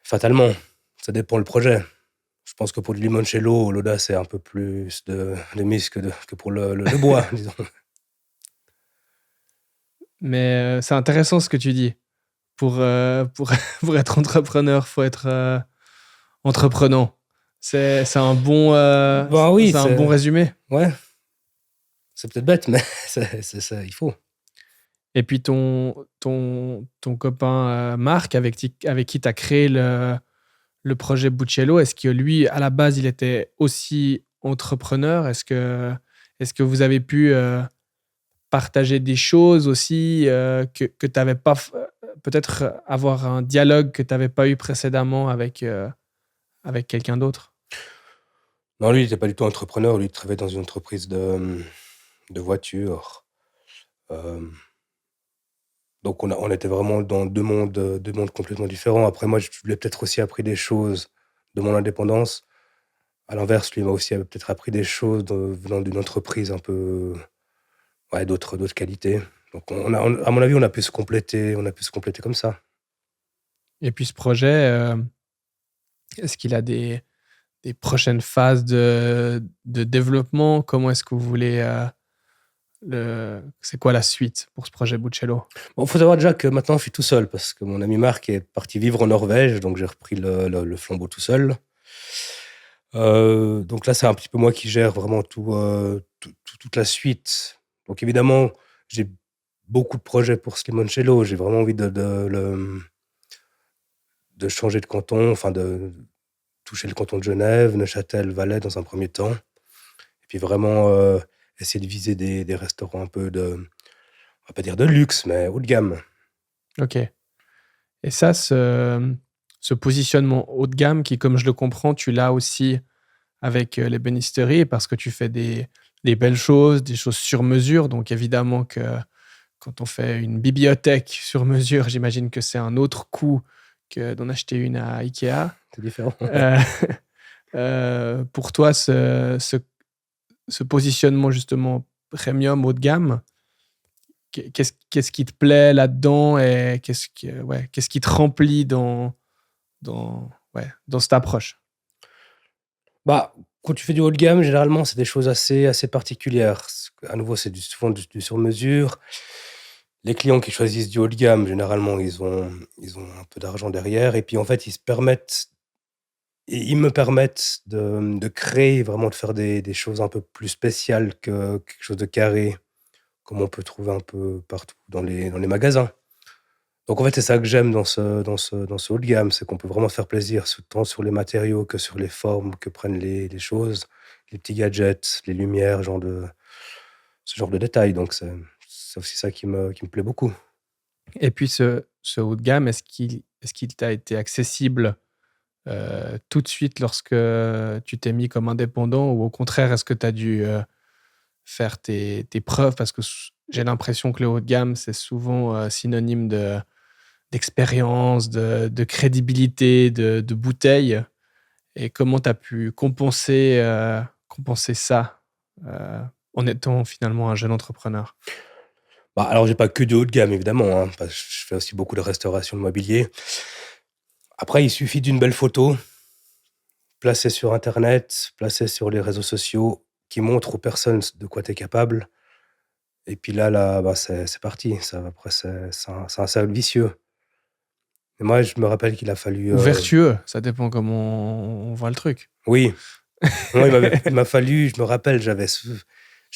fatalement. Ça dépend le projet. Je pense que pour du limoncello, l'audace est un peu plus de mise que pour le bois, disons. Mais c'est intéressant ce que tu dis. Pour être entrepreneur, faut être entreprenant. C'est Ben oui, c'est un bon c'est résumé. ouais, c'est peut-être bête, mais c'est ça, il faut. Et puis ton copain Marc, avec qui tu as créé le projet Buccello, est-ce que lui, à la base, il était aussi entrepreneur? Est-ce que vous avez pu partager des choses aussi que tu n'avais pas... peut-être avoir un dialogue que tu n'avais pas eu précédemment avec quelqu'un d'autre? Non, lui, il était pas du tout entrepreneur. Lui, il travaillait dans une entreprise de voitures. Hem, donc on était vraiment dans 2 mondes complètement différents. Après moi, je lui ai peut-être aussi appris des choses de mon indépendance. À l'inverse, lui m'a aussi peut-être appris des choses venant d'une entreprise un peu, ouais, d'autres qualités. Donc à mon avis, on a pu se compléter comme ça. Et puis ce projet, est-ce qu'il a des prochaines phases de développement? Comment est-ce que vous voulez... c'est quoi la suite pour ce projet Buccello? Bon, faut savoir déjà que maintenant, je suis tout seul parce que mon ami Marc est parti vivre en Norvège, donc j'ai repris le flambeau tout seul. Donc là, c'est un petit peu moi qui gère vraiment toute la suite. Donc évidemment, j'ai beaucoup de projets pour ce limoncello. J'ai vraiment envie de changer de canton, enfin de toucher le canton de Genève, Neuchâtel, Valais dans un premier temps. Et puis vraiment essayer de viser des restaurants un peu on va pas dire de luxe, mais haut de gamme. Ok. Et ça, ce positionnement haut de gamme qui, comme je le comprends, tu l'as aussi avec l'ébénisterie parce que tu fais des belles choses, des choses sur mesure. Donc évidemment que quand on fait une bibliothèque sur mesure, j'imagine que c'est un autre coût que d'en acheter une à Ikea. C'est différent. Euh, pour toi, ce positionnement justement premium haut de gamme, qu'est-ce qui te plaît là-dedans et qu'est-ce qui te remplit dans cette approche? Bah, quand tu fais du haut de gamme, généralement, c'est des choses assez particulières. À nouveau, c'est souvent du sur mesure. Les clients qui choisissent du haut de gamme, généralement, ils ont un peu d'argent derrière et puis, en fait, ils me permettent de créer, vraiment de faire des choses un peu plus spéciales que quelque chose de carré, comme on peut trouver un peu partout dans les magasins. Donc en fait, c'est ça que j'aime dans ce haut de gamme, c'est qu'on peut vraiment faire plaisir, tant sur les matériaux que sur les formes que prennent les choses, les petits gadgets, les lumières, ce genre de détails. Donc c'est aussi ça qui me plaît beaucoup. Et puis ce haut de gamme, est-ce qu'il t'a été accessible tout de suite lorsque tu t'es mis comme indépendant ou au contraire, est-ce que tu as dû faire tes preuves? Parce que j'ai l'impression que le haut de gamme, c'est souvent synonyme d'expérience, de crédibilité, de bouteille. Et comment tu as pu compenser ça en étant finalement un jeune entrepreneur? Bah, alors j'ai pas que du haut de gamme évidemment, hein, parce que je fais aussi beaucoup de restauration de mobilier. Après, il suffit d'une belle photo, placée sur internet, placée sur les réseaux sociaux, qui montre aux personnes de quoi tu es capable et puis là, bah, c'est parti. Ça après c'est un cercle vicieux et moi, je me rappelle qu'il a fallu, Ou vertueux, ça dépend comment on voit le truc. oui, moi, il m'a fallu je me rappelle, je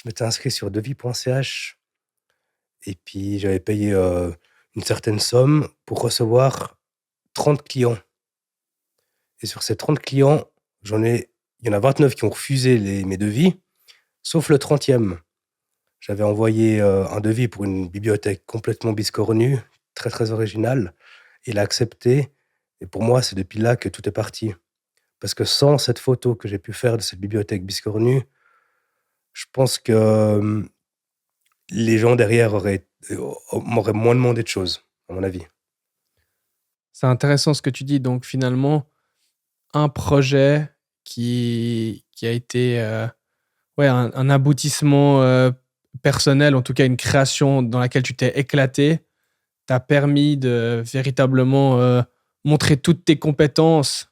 m'étais inscrit sur devis.ch et puis j'avais payé, une certaine somme pour recevoir 30 clients et sur ces 30 clients, il y en a 29 qui ont refusé mes devis, sauf le 30e. J'avais envoyé, un devis pour une bibliothèque complètement biscornue, très, très originale. Il a accepté et pour moi, c'est depuis là que tout est parti. Parce que sans cette photo que j'ai pu faire de cette bibliothèque biscornue, je pense que, les gens derrière m'auraient moins demandé de choses, à mon avis. C'est intéressant ce que tu dis. Donc finalement, un projet qui a été ouais, un aboutissement personnel, en tout cas une création dans laquelle tu t'es éclaté, t'a permis de véritablement montrer toutes tes compétences.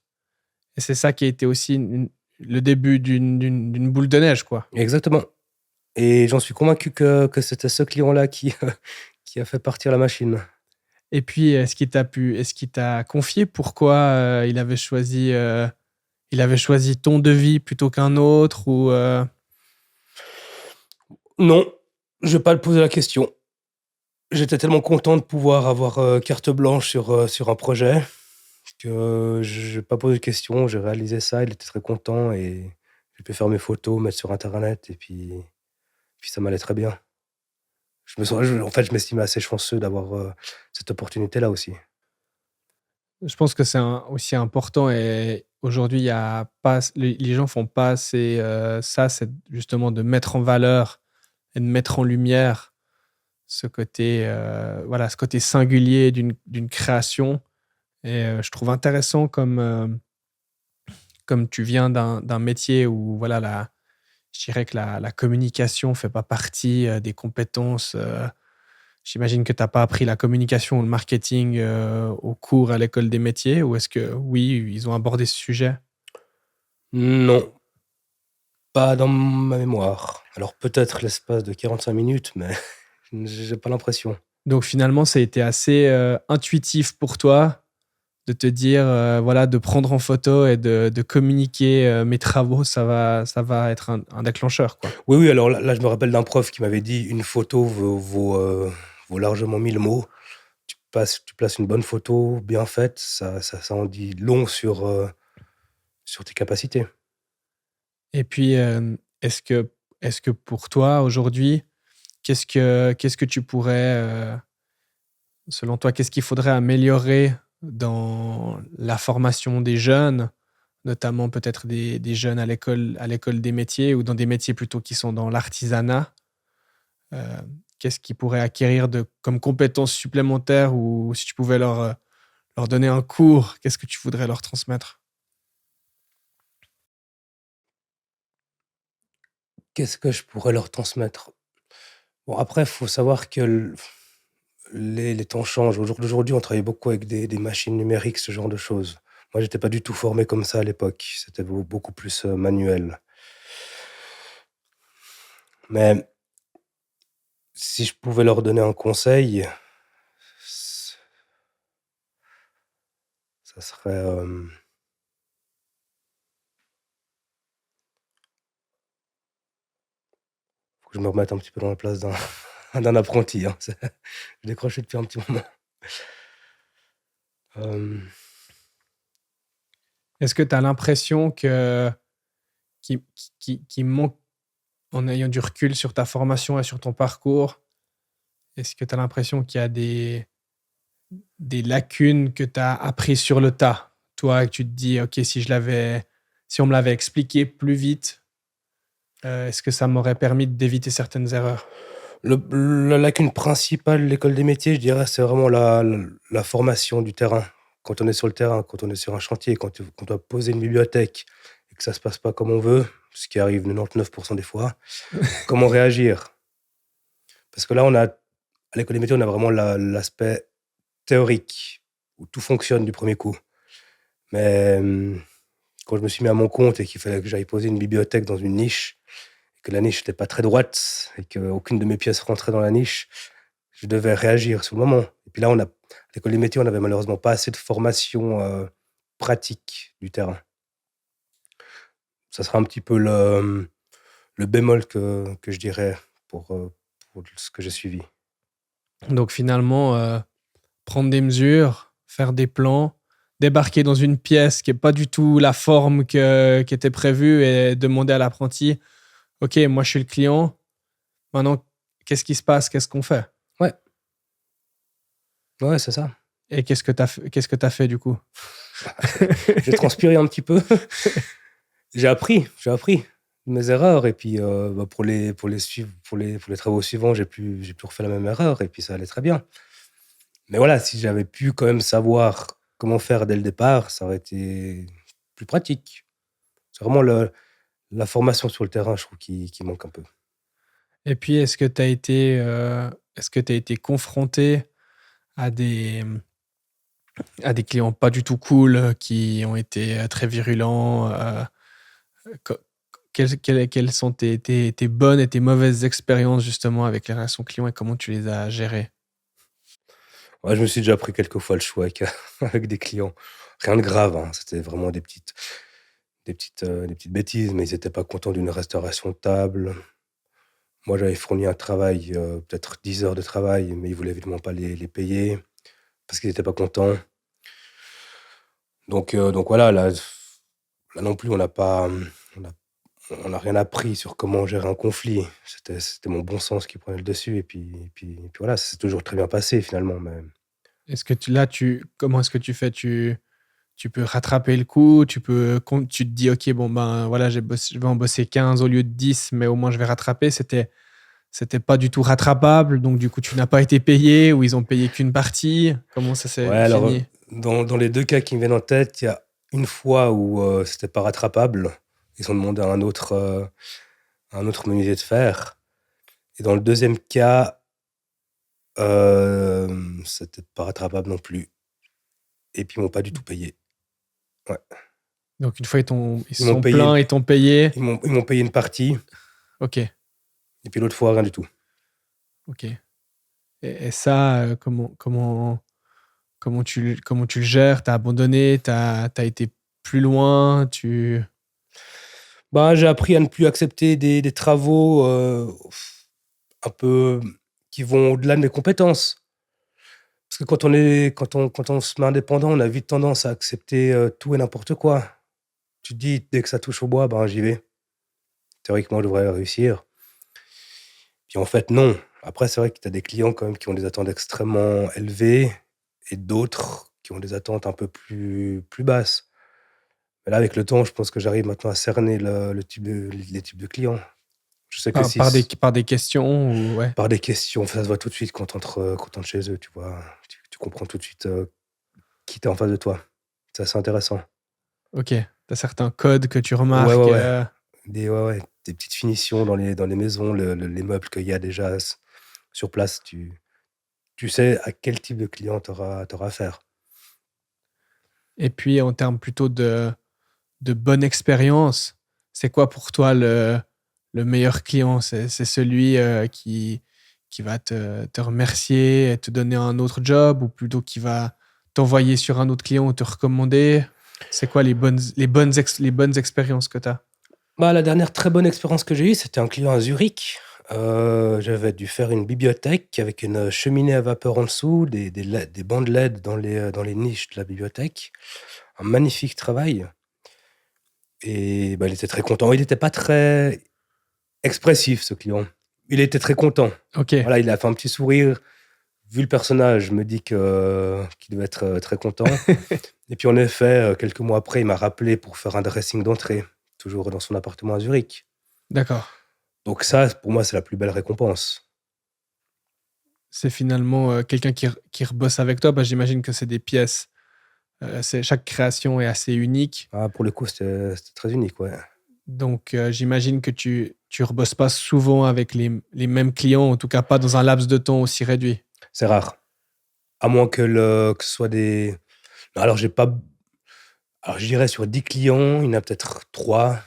Et c'est ça qui a été aussi le début d'une boule de neige, quoi. Exactement et j'en suis convaincu que c'était ce client-là qui, qui a fait partir la machine. Et puis, est-ce qu'il t'a confié pourquoi il avait choisi ton devis plutôt qu'un autre ou Non, je vais pas le poser la question. J'étais tellement content de pouvoir avoir, carte blanche sur un projet que j'ai pas posé de questions. J'ai réalisé ça, il était très content et j'ai pu faire mes photos, mettre sur internet et puis ça m'allait très bien. En fait, je m'estimais assez chanceux d'avoir, cette opportunité-là aussi. je pense que c'est aussi important et aujourd'hui, il y a pas les gens font pas assez ça, c'est justement de mettre en valeur et de mettre en lumière ce côté, voilà, ce côté singulier d'une création et je trouve intéressant comme tu viens d'un métier où voilà, je dirais que la communication fait pas partie, des compétences, j'imagine que tu as pas appris la communication ou le marketing, au cours à l'école des métiers ou est-ce que oui, ils ont abordé ce sujet? Non, pas dans ma mémoire. Alors peut-être l'espace de 45 minutes, mais j'ai pas l'impression. Donc finalement, ça a été assez, intuitif pour toi de te dire, voilà, de prendre en photo et de communiquer, mes travaux, ça va être un déclencheur, quoi. Oui, oui, alors là, je me rappelle d'un prof qui m'avait dit: «Une photo vaut largement 1000 mots». Tu places une bonne photo bien faite, ça en dit long sur tes capacités. Et puis, est-ce que pour toi, aujourd'hui, qu'est-ce que tu pourrais, selon toi, qu'est-ce qu'il faudrait améliorer dans la formation des jeunes, notamment peut-être des jeunes à l'école des métiers ou dans des métiers plutôt qui sont dans l'artisanat? Heu, Qu'est-ce qu'ils pourraient acquérir comme compétences supplémentaires ou si tu pouvais leur donner un cours, qu'est-ce que tu voudrais leur transmettre? Qu'est-ce que je pourrais leur transmettre? Bon, après, il faut savoir que les temps changent. Au jour d'aujourd'hui, on travaille beaucoup avec des machines numériques, ce genre de choses. Moi, j'étais pas du tout formé comme ça à l'époque. C'était beaucoup plus, manuel. Mais si je pouvais leur donner un conseil, ç ça serait, faut que je me remette un petit peu dans la place d'un d'un apprenti, hein. C'est je décrochais depuis un petit moment. Hem, Est-ce que tu as l'impression qu'il manque, en ayant du recul sur ta formation et sur ton parcours, est-ce que tu as l'impression qu'il y a des lacunes que tu as appris sur le tas? Toi, que tu te dis: «OK, si on me l'avait expliqué plus vite, est-ce que ça m'aurait permis d'éviter certaines erreurs?» La lacune principale de l'école des métiers, je dirais, c'est vraiment la formation du terrain. Quand on est sur le terrain, quand on est sur un chantier, qu'on doit poser une bibliothèque et que ça se passe pas comme on veut, ce qui arrive 99% des fois, comment réagir? Parce que là, à l'école des métiers, on a vraiment l'aspect théorique, où tout fonctionne du premier coup. Mais quand je me suis mis à mon compte et qu'il fallait que j'aille poser une bibliothèque dans une niche, et que la niche n'était pas très droite, et qu'aucune de mes pièces rentrait dans la niche, je devais réagir sur le moment. Et puis là, à l'école des métiers, on n'avait malheureusement pas assez de formation pratique du terrain. Ça sera un petit peu le bémol que je dirais pour ce que j'ai suivi. Donc finalement, prendre des mesures, faire des plans, débarquer dans une pièce qui n'est pas du tout la forme qui était prévue et demander à l'apprenti, OK, moi je suis le client, maintenant qu'est-ce qui se passe, qu'est-ce qu'on fait? Ouais, c'est ça. Et qu'est-ce que t'as fait du coup? J'ai transpiré un petit peu. J'ai appris de mes erreurs. Et puis, pour les travaux suivants, j'ai plus refait la même erreur. Et puis, ça allait très bien. Mais voilà, si j'avais pu quand même savoir comment faire dès le départ, ça aurait été plus pratique. C'est vraiment la formation sur le terrain, je trouve, qui manque un peu. Et puis, est-ce que tu as été confronté à des clients pas du tout cool, qui ont été très virulents? co- quelles sont tes bonnes et tes mauvaises expériences justement avec les relations clients et comment tu les as gérées? Ouais, je me suis déjà pris quelques fois le chou avec, avec des clients. Rien de grave, hein. C'était vraiment des petites bêtises, mais ils n'étaient pas contents d'une restauration de table. Moi, j'avais fourni un travail, peut-être 10 heures de travail, mais ils voulaient évidemment pas les payer parce qu'ils n'étaient pas contents. Donc voilà, là non plus, on n'a rien appris sur comment gérer un conflit. C'était mon bon sens qui prenait le dessus. Et puis voilà, ça s'est toujours très bien passé finalement. Mais Est-ce que comment est-ce que tu fais? Tu peux rattraper le coup, tu te dis, OK, bon, ben voilà, je vais en bosser 15 au lieu de 10, mais au moins je vais rattraper. C'était pas du tout rattrapable, donc du coup, tu n'as pas été payé ou ils ont payé qu'une partie. Comment ça ouais, s'est alors, fini? dans les deux cas qui me viennent en tête, il y a une fois où c'était pas rattrapable. Ils ont demandé à un autre menuisier de faire. Et dans le deuxième cas, c'était pas rattrapable non plus. Et puis ils m'ont pas du tout payé. Ouais. Donc une fois ils se Ils m'ont sont payé, plaints, ils t'ont payé. ils m'ont payé une partie, OK, et puis l'autre fois, rien du tout. OK. Et ça, comment tu le gères? T'as abandonné? T'as été plus loin? Bah, j'ai appris à ne plus accepter des travaux un peu qui vont au-delà de mes compétences. Parce que quand on se met indépendant, on a vite tendance à accepter tout et n'importe quoi. Tu te dis, dès que ça touche au bois, ben, j'y vais. Théoriquement, je devrais réussir. Puis en fait, non. Après, c'est vrai que tu as des clients quand même qui ont des attentes extrêmement élevées et d'autres qui ont des attentes un peu plus basses. Mais là, avec le temps, je pense que j'arrive maintenant à cerner les types de clients. Je sais que par des questions ou ouais. par des questions, ça se voit tout de suite quand tu entres chez eux, tu vois. Tu comprends tout de suite qui t'es en face de toi. C'est assez intéressant. OK. T'as certains codes que tu Ouais, remarques. ouais, ouais. Des petites finitions dans les maisons, les meubles qu'il y a déjà sur place. Tu sais à quel type de client tu auras affaire. Et puis en termes plutôt de bonne expérience, c'est quoi pour toi le meilleur client? C'est celui qui va te remercier et te donner un autre job ou plutôt qui va t'envoyer sur un autre client ou te recommander? C'est quoi les bonnes expériences que tu as? Bah, la dernière très bonne expérience que j'ai eue, c'était un client à Zurich. J'avais dû faire une bibliothèque avec une cheminée à vapeur en dessous, des bandes LED dans les niches de la bibliothèque. Un magnifique travail. Et bah, il était très content. Il n'était pas très expressif, ce client. Il était très content. OK. Voilà, il a fait un petit sourire. Vu le personnage, je me dis qu'il devait être très content. Et puis en effet, quelques mois après, il m'a rappelé pour faire un dressing d'entrée, toujours dans son appartement à Zurich. D'accord. Donc ça, pour moi, c'est la plus belle récompense. c'est finalement quelqu'un qui rebosse avec toi. Bah, j'imagine que c'est des pièces. Chaque création est assez unique. Ah, pour le coup, c'était très unique, ouais. Donc, j'imagine que tu rebosses pas souvent avec les mêmes clients, en tout cas pas dans un laps de temps aussi réduit. C'est rare. À moins que ce soit des. Alors, j'ai pas. Alors, je dirais sur 10 clients, il y en a peut-être 3,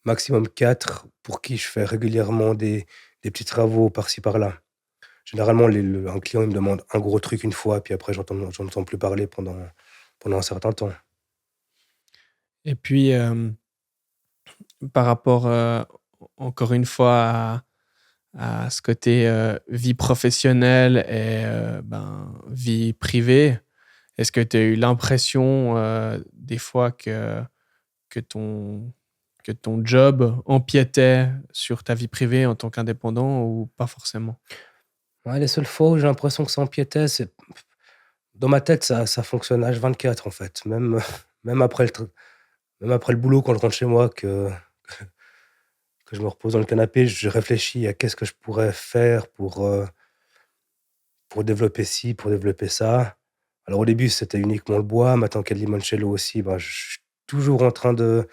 maximum 4, pour qui je fais régulièrement des petits travaux par-ci par-là. Généralement, un client il me demande un gros truc une fois, puis après, j'entends plus parler pendant un certain temps. Et puis, par rapport, encore une fois, à ce côté vie professionnelle et vie privée, est-ce que tu as eu l'impression des fois que ton, que ton job empiétait sur ta vie privée en tant qu'indépendant ou pas forcément? Ouais, les seules fois où j'ai l'impression que ça empiétait, c'est dans ma tête, ça fonctionne H24 en fait. Même après même après le boulot, quand je rentre chez moi, que je me repose dans le canapé, je réfléchis à qu'est-ce que je pourrais faire pour développer ci, pour développer ça. Alors au début, c'était uniquement le bois. Maintenant qu'il y a le limoncello aussi, ben, je suis toujours en train de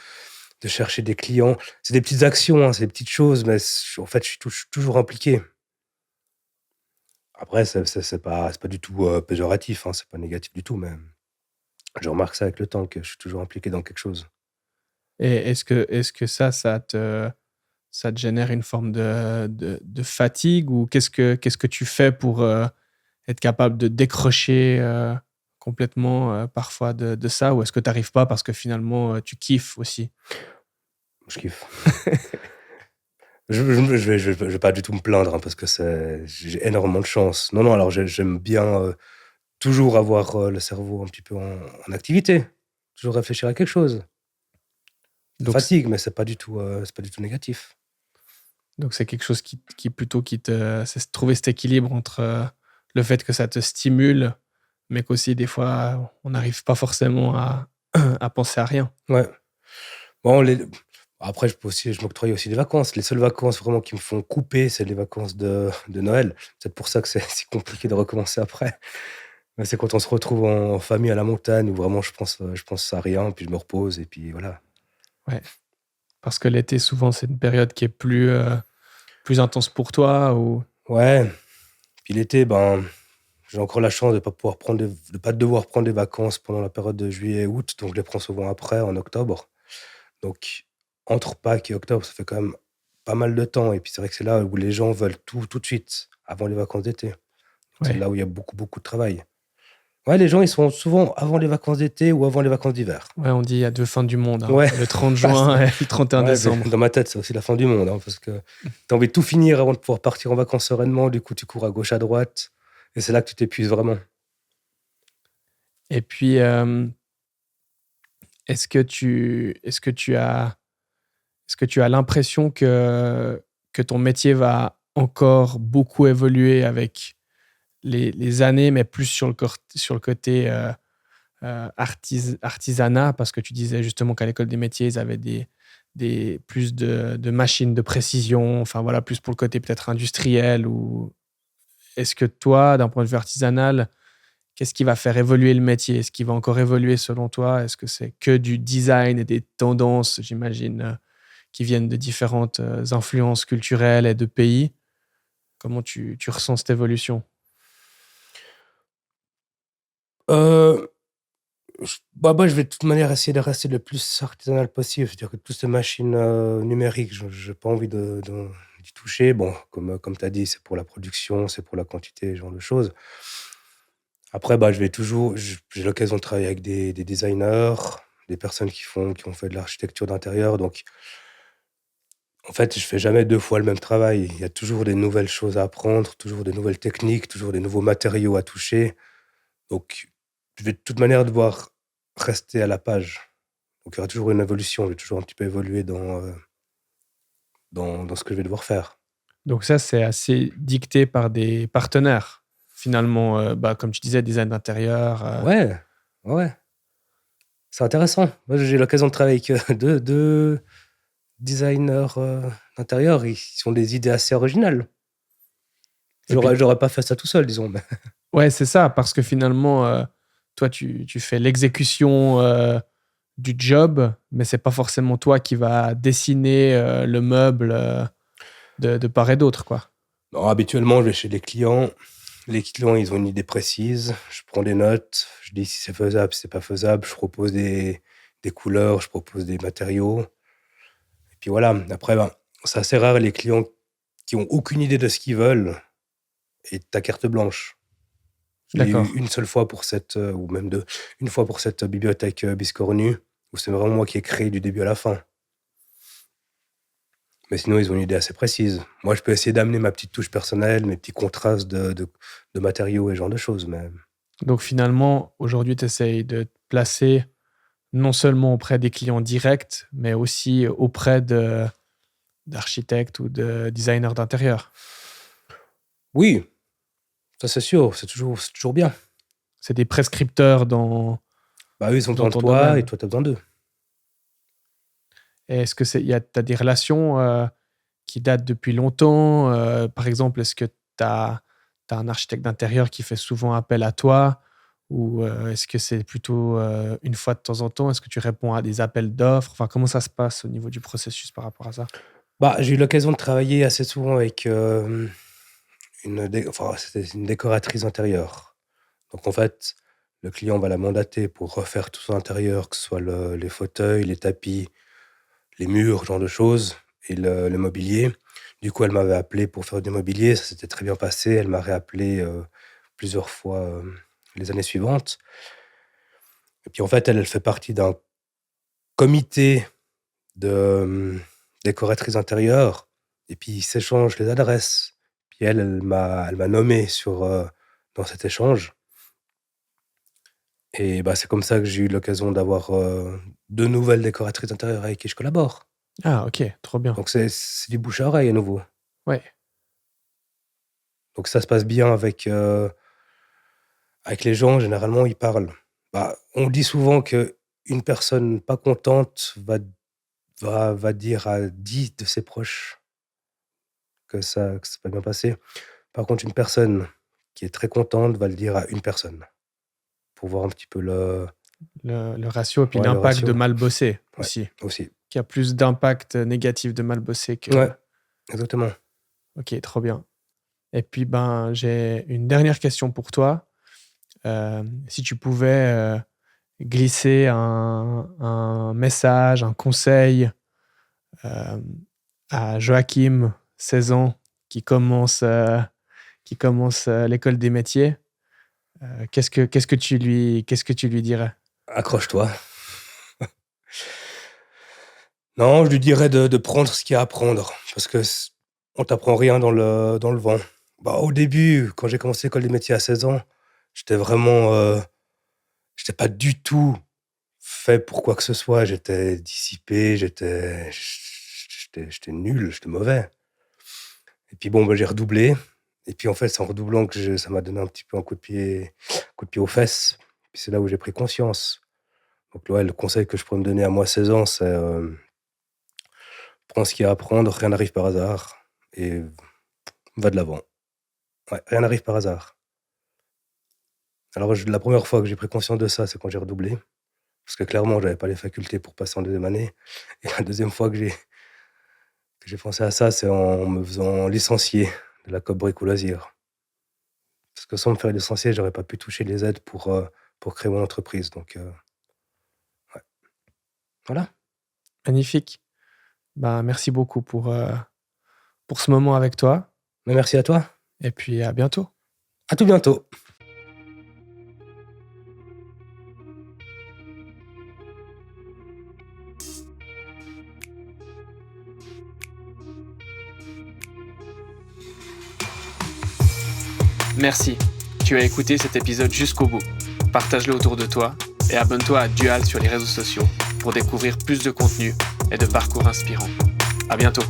chercher des clients. C'est des petites actions, hein, c'est des petites choses, mais en fait, je suis toujours impliqué. Après, c'est pas du tout péjoratif, hein, c'est pas négatif du tout, mais je remarque ça avec le temps, que je suis toujours impliqué dans quelque chose. Et est-ce que ça te génère une forme de fatigue ou qu'est-ce que tu fais pour être capable de décrocher complètement parfois de ça ou est-ce que tu n'arrives pas parce que finalement tu kiffes aussi? Je kiffe. Je vais pas du tout me plaindre, hein, parce que j'ai énormément de chance. Non, non, alors j'aime bien toujours avoir le cerveau un petit peu en activité, toujours réfléchir à quelque chose. Ça Donc, fatigue, mais c'est pas du tout négatif. donc c'est quelque chose qui plutôt c'est trouver cet équilibre entre le fait que ça te stimule, mais qu'aussi des fois on n'arrive pas forcément à penser à rien. Ouais. Bon, après, je m'octroie aussi des vacances. Les seules vacances vraiment qui me font couper, c'est les vacances de Noël. C'est peut-être pour ça que c'est si compliqué de recommencer après. Mais c'est quand on se retrouve en famille à la montagne où vraiment je pense à rien, puis je me repose et puis voilà. Ouais. Parce que l'été, souvent, c'est une période qui est plus intense pour toi ou... Ouais, puis l'été, ben, j'ai encore la chance de pas devoir prendre des vacances pendant la période de juillet et août, donc je les prends souvent après, en octobre. Donc, entre Pâques et octobre, ça fait quand même pas mal de temps. Et puis, c'est vrai que c'est là où les gens veulent tout de suite, avant les vacances d'été. C'est Ouais. là où il y a beaucoup de travail. Ouais, les gens, ils sont souvent avant les vacances d'été ou avant les vacances d'hiver. Ouais, on dit il y a deux fins du monde, hein. Ouais, Le 30 ah, juin et le 31 ouais, mais décembre. dans ma tête, c'est aussi la fin du monde, hein, parce que tu as envie de tout finir avant de pouvoir partir en vacances sereinement. Du coup, tu cours à gauche, à droite. Et c'est là que tu t'épuises vraiment. Et puis, est-ce que tu as l'impression que ton métier va encore beaucoup évoluer avec les années, mais plus sur le côté artisanat, parce que tu disais justement qu'à l'école des métiers, ils avaient plus de machines de précision, enfin voilà, plus pour le côté peut-être industriel ou est-ce que toi, d'un point de vue artisanal, qu'est-ce qui va faire évoluer le métier? Est-ce qu'il va encore évoluer selon toi? Est-ce que c'est que du design et des tendances, j'imagine, qui viennent de différentes influences culturelles et de pays? Comment tu ressens cette évolution? Euh, moi, je vais de toute manière essayer de rester le plus artisanal possible. C'est-à-dire que toutes ces machines numériques, je n'ai pas envie d'y toucher. Bon, comme tu as dit, c'est pour la production, c'est pour la quantité, ce genre de choses. Après, bah, j'ai l'occasion de travailler avec des designers, des personnes qui ont fait de l'architecture d'intérieur. Donc, en fait, je fais jamais deux fois le même travail. Il y a toujours des nouvelles choses à apprendre, toujours des nouvelles techniques, toujours des nouveaux matériaux à toucher. Donc, je vais de toute manière devoir rester à la page. Donc, il y aura toujours une évolution. Je vais toujours un petit peu évoluer dans ce que je vais devoir faire. Donc ça, c'est assez dicté par des partenaires. Finalement, comme tu disais, design d'intérieur. Ouais, ouais, c'est intéressant. Moi, j'ai l'occasion de travailler avec deux designers d'intérieur. Ils ont des idées assez originales. J'aurais pas fait ça tout seul, disons. Ouais, c'est ça, parce que finalement, toi, tu fais l'exécution du job, mais c'est pas forcément toi qui va dessiner le meuble de part et d'autre, quoi. Non, habituellement, je vais chez les clients. Les clients, ils ont une idée précise. Je prends des notes. Je dis si c'est faisable, si c'est pas faisable. Je propose des couleurs, je propose des matériaux. Et puis voilà. Après, c'est assez rare les clients qui ont aucune idée de ce qu'ils veulent et ta carte blanche. Je l'ai D'accord. eu une seule fois pour ou même deux, une fois pour cette bibliothèque Biscornu, où c'est vraiment moi qui ai créé du début à la fin. Mais sinon, ils ont une idée assez précise. Moi, je peux essayer d'amener ma petite touche personnelle, mes petits contrastes de matériaux et ce genre de choses. Mais Donc finalement, aujourd'hui, tu essayes de te placer non seulement auprès des clients directs, mais aussi auprès d'architectes ou de designers d'intérieur. oui, ça c'est sûr, c'est toujours bien. C'est des prescripteurs dans Bah, eux, ils ont besoin de ton toi domaine. et toi, tu as besoin d'eux. Et est-ce que t'as des relations qui datent depuis longtemps? Par exemple, est-ce que t'as un architecte d'intérieur qui fait souvent appel à toi? Ou est-ce que c'est plutôt une fois de temps en temps? Est-ce que tu réponds à des appels d'offres? Enfin, comment ça se passe au niveau du processus par rapport à ça? Bah, j'ai eu l'occasion de travailler assez souvent avec c'était une décoratrice intérieure. Donc en fait, le client va la mandater pour refaire tout son intérieur, que ce soit les fauteuils, les tapis, les murs, ce genre de choses, et le mobilier. Du coup, elle m'avait appelé pour faire du mobilier, ça s'était très bien passé. Elle m'a réappelé plusieurs fois les années suivantes. Et puis en fait, elle fait partie d'un comité de décoratrices intérieures, et puis ils s'échangent les adresses. Puis elle m'a nommé dans cet échange. Et bah, c'est comme ça que j'ai eu l'occasion d'avoir 2 nouvelles décoratrices intérieures avec qui je collabore. Ah, ok, trop bien. Donc c'est du bouche à oreille à nouveau. Ouais, Donc ça se passe bien avec les gens, généralement ils parlent. Bah, on dit souvent qu'une personne pas contente va dire à 10 de ses proches que c'est pas bien passé. Par contre, une personne qui est très contente va le dire à une personne, pour voir un petit peu le ratio et puis Ouais, le l'impact ratio. de mal bosser Ouais. aussi. Aussi. Qui a plus d'impact négatif de mal bosser que... Ouais, exactement. Ok, trop bien. Et puis, j'ai une dernière question pour toi. Si tu pouvais glisser un message, un conseil à Joachim, 16 ans, qui commence l'école des métiers, qu'est-ce que tu lui dirais? Accroche-toi. Non, je lui dirais de prendre ce qu'il y a à prendre, parce que on t'apprend rien dans le vent. Bah, au début, quand j'ai commencé l'école des métiers à 16 ans, j'étais vraiment, j'étais pas du tout fait pour quoi que ce soit. J'étais dissipé, j'étais nul, j'étais mauvais. Et puis bon, j'ai redoublé. Et puis en fait, c'est en redoublant que ça m'a donné un petit peu un coup de pied aux fesses. Puis c'est là où j'ai pris conscience. Donc ouais, le conseil que je pourrais me donner à moi 16 ans, c'est prends ce qu'il y a à apprendre, rien n'arrive par hasard, et va de l'avant. Ouais, rien n'arrive par hasard. Alors la première fois que j'ai pris conscience de ça, c'est quand j'ai redoublé, parce que clairement, j'avais pas les facultés pour passer en deuxième année. Et la deuxième fois que j'ai pensé à ça, c'est en me faisant licencier de la Coop Brico Loisirs. Parce que sans me faire licencier, j'aurais pas pu toucher les aides pour créer mon entreprise. Donc ouais. Voilà. Magnifique. Merci beaucoup pour ce moment avec toi. Mais merci à toi. Et puis, à bientôt. À tout bientôt. Merci. Tu as écouté cet épisode jusqu'au bout. Partage-le autour de toi et abonne-toi à Dual sur les réseaux sociaux pour découvrir plus de contenu et de parcours inspirants. À bientôt.